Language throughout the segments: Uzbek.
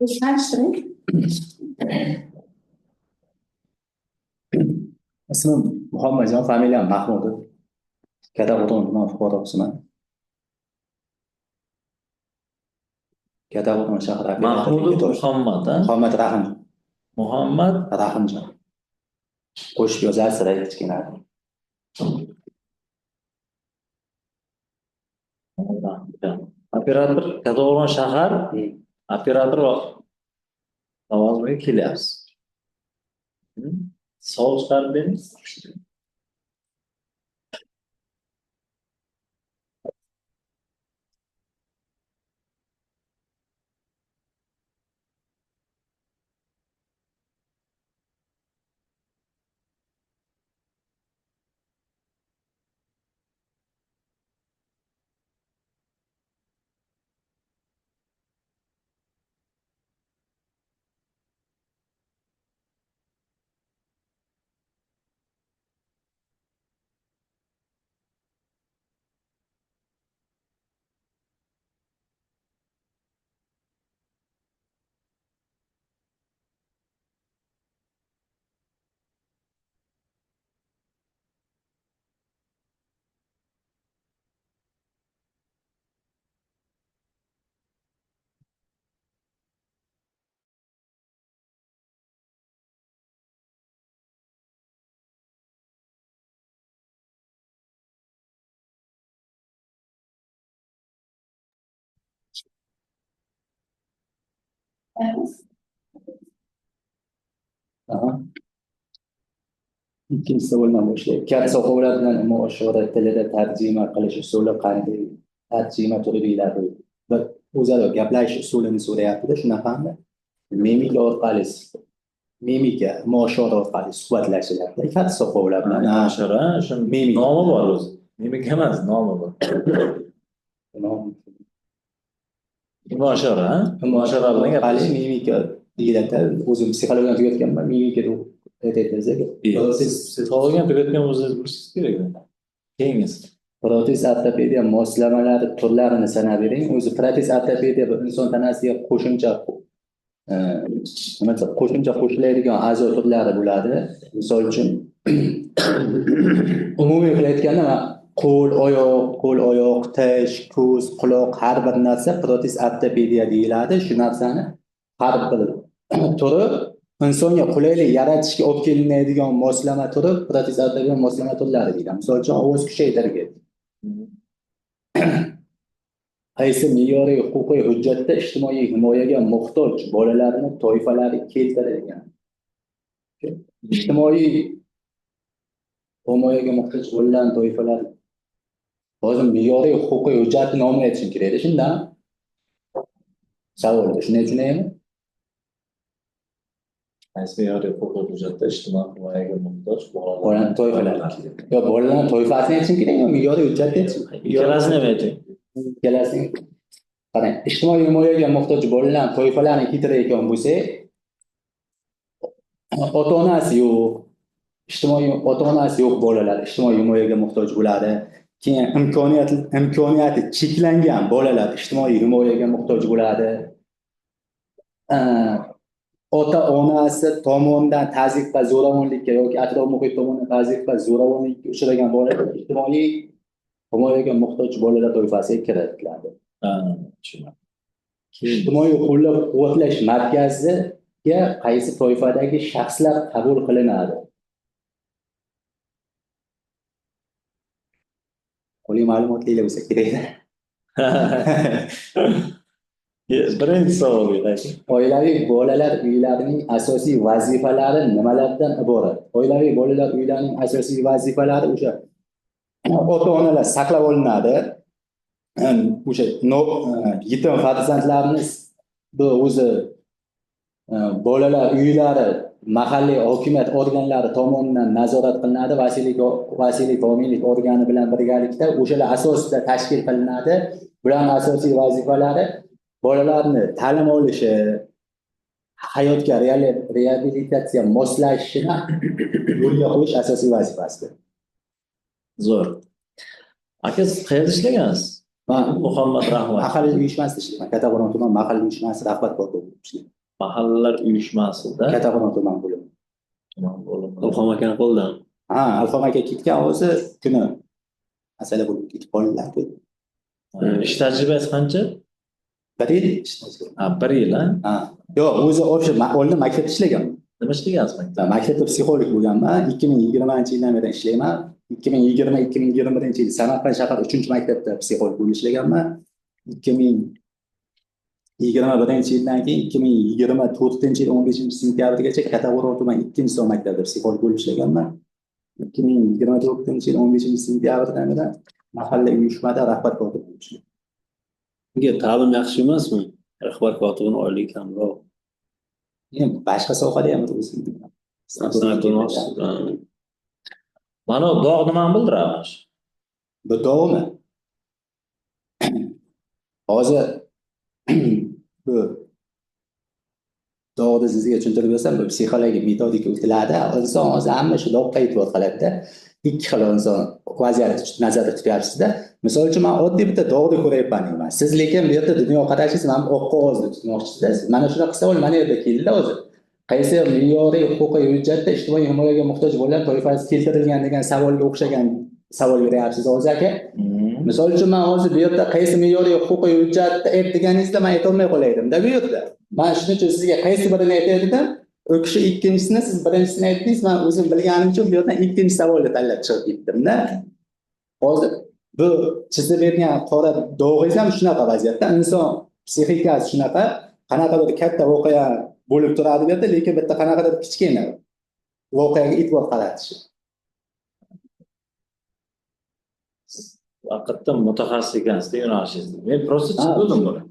O'zgartiring. Ismim Muhammadjon, familiyam Mahmudov. Kattaqo'rg'on tuman fuqarosiman. Kattaqo'rg'on shahri Mahmudov Muhammad, ha? Muhammad Rahim. Muhammad Rahimjon. Qo'shib yozasiz kichkina. operator Kattaqo'rg'on shahar operator lavozimiga kelyapsiz. Savol chiqarib bering. Ikkinchi savoldan boshlaylik. Kasb o'quvlar bilan muosharat tilida tarjima qilish usuli qanday? Tarjima turi deyiladi. Bir o'zaro gaplashish usulini so'rayapti-da, shunaqami? Mimika orqali muosharat orqali suhbatlashiladi. Kasb o'quvlar bilan Muoshara, shu nomi bor o'zi. Mimika emas, nomi bor. Muoshara, muoshara bilan gaplashib mimika deyiladi. O'zim psixologiyadan tugatganman, mimika deb aytadilar. Psixologiyadan tugatgan o'zingiz bilishingіз kerak. Keyingiz. Protez ortopediya moslamalari turlarini sanab bering. O'zi protez ortopediya bir inson tanasiga qo'shimcha qo'shiladigan a'zo turlari bo'ladi. Misol uchun umumiy qilayotganda qo'l, oyoq, tish, ko'z, quloq har bir narsa protez ortopediya deyiladi. Shu narsani har bir turi insonga qulaylik yaratishga olib kelinadigan moslama turi protez ortopediya moslama turlari deyiladi. Misol uchun ovoz kuchaytirgan. Qaysi me'yoriy huquqiy hujjatda ijtimoiy himoyaga muhtoj bolalarni toifalari keltirilgan? Ijtimoiy himoyaga muhtoj bo'lgan toifalar hozir me'yoriy huquqiy hujjatni nomini aytishim kerak. Shundan savol shunday tushunaymi? Qaysi me'yoriy huquqiy hujjatda ijtimoiy himoyaga muhtoj bolalar toifalari? Yo, bolalar toifasini aytishim kerakmi? Me'yoriy hujjatni aytishim. Ikkalasini ham ayting. Ikkalasini. Qarang, ijtimoiy himoyaga muhtoj bolalar toifalarini keltirayotgan bo'lsak, ota-onasi yo'q bolalar ijtimoiy himoyaga muhtoj bo'ladi. Keyin imkoniyati cheklangan bolalar ijtimoiy himoyaga muhtoj bo'ladi. Ota-onasi tomonidan tazyiq va zo'ravonlikka yoki atrof muhit tomonidan tazyiq va zo'ravonlikka uchragan bolalar ijtimoiy himoyaga muhtoj bolalar toifasiga kiritiladi. Ijtimoiy qo'llab-quvvatlash markaziga qaysi toifadagi shaxslar qabul qilinadi? Oliy ma'lumotlilar bo'lsa kerak. Birinchi savolga qayting. Oilaviy bolalar uylarining asosiy vazifalari nimalardan iborat? Oilaviy bolalar uylarining asosiy vazifalari o'sha ota-onalar saqlab olinadi. O'sha yetim farzandlarimiz bu o'zi bolalar uylari mahalliy hokimiyat organlari tomonidan nazorat qilinadi. Vasiylik homiylik organi bilan birgalikda o'shalar asosida tashkil qilinadi. Bularning asosiy vazifalari bolalarni ta'lim olishi, hayotga reabilitatsiya moslashishini yo'lga qo'yish asosiy vazifasidir. Zo'r. Aka, siz qayerda ishlagansiz? Man Muhammad Rahmat. mahalliy uyushmasida ishlayman. Kattaqo'rg'on tuman mahalliy uyushmasi rahbar kotibi bo'lib ishlayman. Mahallalar uyushmasida Kattaqo'rg'on tuman bo'limi. tuman bo'limi. Ilhom akani qo'lidan. Ha, Alfon aka ketgan o'zi kuni masala bo'lib ketib qoldilar. Ish tajribasi qancha? Bir yil ishlagan. Ha, 1 yil, ha? Ha. Yo'q, o'zi oldin maktabda ishlagan. Nima ishlayapsiz maktabda? Maktabda psixolog bo'lganman. 2020-yildan beri ishlayman. 2020-2021-yil Samarqand shahar 3-maktabda psixolog bo'lib ishlaganman. 2021-yildan keyin 2024-yil 15-sentyabrgacha Kattaqo'rg'on tuman 2-son maktabda psixolog bo'lib ishlaganman. 2024-yil 15-sentyabrdan beri mahalliy uyushmada rahbar kotib bo'lib ishlaganman. Bunga ta'lim yaxshi emasmi? Rahbar kotibini oyligi kamroq. Endi boshqa sohada ham o'zim Mana dog' nimani bildiramiz? bu dog'mi? Hozir bu dog'ni sizga tushuntirib bersam, bu psixologik metodika o'tiladi. Inson hozir hamma shu dog'ga e'tibor qiladida. Ikki xil inson vaziyatni nazarda tutyapsizda. Misol uchun men oddiy bitta dog'ni ko'ryapman deyman. Siz lekin bu yerda dunyoqarashingizni ham oq qog'ozda tutmoqchisiz. Mana shunaqa savol mana yerda keldi hozir. Qaysi me'yoriy huquqiy hujjatda ijtimoiy himoyaga muhtoj bo'lgan toifasi keltirilgan degan savolga o'xshagan savol beryapsiz hozir aka. Misol uchun men hozir bu yerda qaysi me'yoriy huquqiy hujjatda aytganingizda men aytolmay qolaydim-da bu yerda. Men shuning uchun sizga qaysi birini aytayotgandim? O kishi ikkinchisini siz birinchisini aytdingiz, men o'zim bilganim uchun bu yerdan ikkinchi savolni tanlab chiqib ketdim-da. Hozir bu chizib bergan qora dog'ingiz ham shunaqa vaziyatda. Inson psixikasi shunaqa, qanaqadir katta voqea bo'lib turadi bu yerda, lekin bitta qanaqadir kichkina voqeaga e'tibor qaratish. Haqiqatda mutaxassis ekansiz yo'nalishingizda. Men prosta chiqdim buni.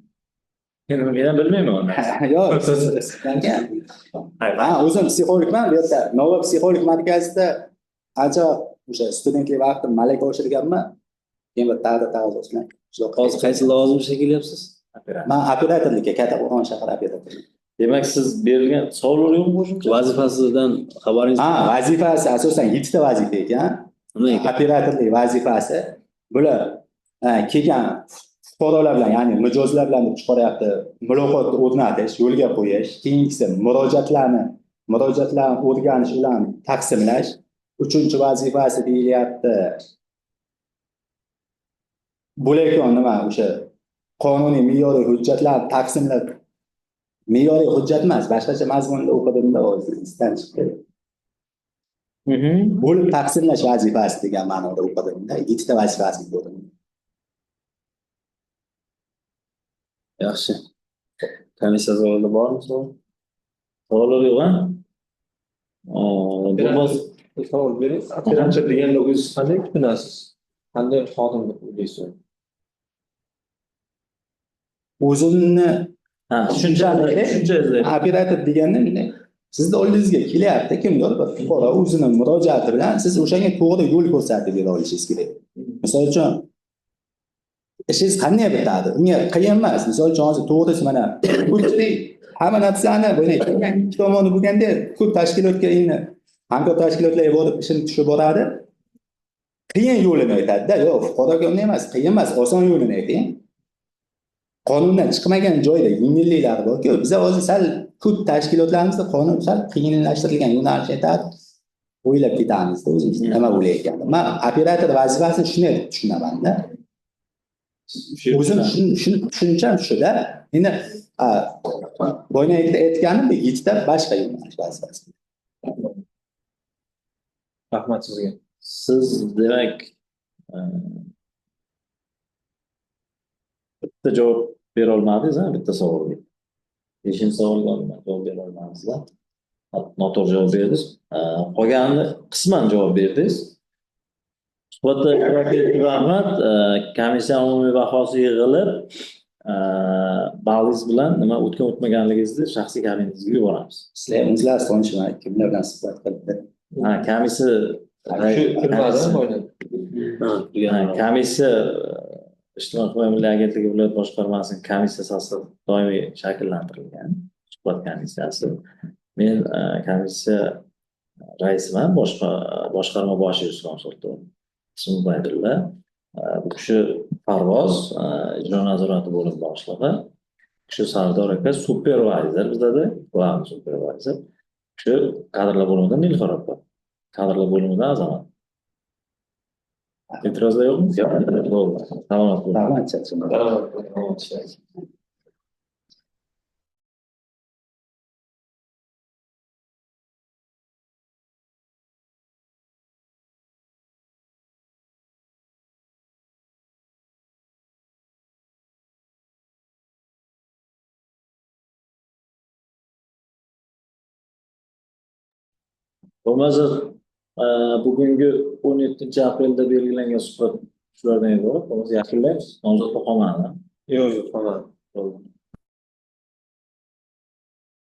Men ham bilmayman uni. Yo'q, sizlarga. Ha, o'zim psixologman, bu yerda Nova psixolog markazida ancha o'sha studentlik vaqtim malaka oshirganman. Keyin bir taqdir Hozir qaysi lavozimga kelyapsiz? Men operatorlikka Kattaqo'rg'on shahar operatorligi. Demak, siz berilgan savollar yo'qmi qo'shimcha? Vazifasidan xabaringiz Ha, vazifasi asosan 7 ta vazifa ekan. nima ekan? Operatorlik vazifasi bular kelgan fuqarolar bilan, ya'ni mijozlar bilan chiqaryapti, muloqot o'rnatish, yo'lga qo'yish, keyingisi murojaatlarni o'rganish, ularni taqsimlash. 3-vazifasi deyilyapti. Bo'layotgan nima o'sha qonuniy me'yoriy hujjatlarni taqsimlab, me'yoriy hujjat emas, boshqacha mazmunda o'qidimda hozir isdan chiqdi. Bo'lib taqsimlash vazifasi degan ma'noda o'qidimda, 7 ta vazifasi ko'rdim. Yaxshi. Komissiya savolida bormi savol? Savollar yo'q-a? Bo'lmasa savol bering. Operator deganda o'zingiz qanday tushunasiz? Qanday xodim deb o'ylaysiz? O'zimni Ha, tushuncha izlayapti. operator deganda bunday sizni oldingizga kelyapti kimdir bir fuqaro o'zini murojaati bilan siz o'shanga to'g'ri yo'l ko'rsatib bera olishingiz kerak. Misol uchun ishingiz qanday bitadi? Unga qiyin emas. Misol uchun hozir to'g'risi mana ko'pchilik hamma narsani buni ikki tomoni bo'lganda ko'p tashkilotga endi hamkor tashkilotlarga borib ishini tushib boradi. Qiyin yo'lini aytadi-da. Yo'q, fuqaroga unday emas, qiyin emas, oson yo'lini ayting. Qonundan chiqmagan joyda yengilliklar bor-ku, biz hozir sal ko'p tashkilotlarimizda qonun sal qiyinlashtirilgan yo'nalish aytadi. O'ylab ketamiz-da o'zimiz nima bo'layotganini. Men operator vazifasini shunday tushunaman-da. O'zim shuni tushuncham shuda. Endi boyagi aytganim 7 ta boshqa yo'nalish vazifasi. Rahmat sizga. Siz demak bitta javob bera olmadingiz, bitta savolga. 5-savolga javob bera olmadingiz. Noto'g'ri javob berdingiz. Qolganini qisman javob berdingiz. Suhbatda ishtirok etganingizga rahmat. Komissiya umumiy bahosi yig'ilib, bag'ingiz bilan nima o'tgan-o'tmaganligingizni shaxsiy kabiningizga yuboramiz. Sizlar o'zlaringiz tanishmay kimlar bilan suhbat qildi? Komissiya komissiya ijtimoiy himoya milliy agentligi viloyat boshqarmasining komissiyasi asosida doimiy shakllantirilgan suhbat komissiyasi. Men komissiya raisiman, boshqarma boshi Yusuf Sulton. Ismim Baydulla. Bu kishi Parvoz, ijro nazorati bo'limi boshlig'i. Bu kishi Sardor aka supervayzer bizada, glавный supervayzer. Bu kishi kadrlar bo'limida Nilufar opa. Kadrlar bo'limida Azamat. E'tirozlar yo'qmi? Yo'q. Bo'ldi. Salomat bo'ling. Rahmat, Chachimas. Bo'lmasa, bugungi 17 aprelda belgilangan suhbat shulardan iborat. Bo'lmasa yakunlaymiz. Nomzod qolmadi. Yo'q, yo'q, tamam. Bo'ldi.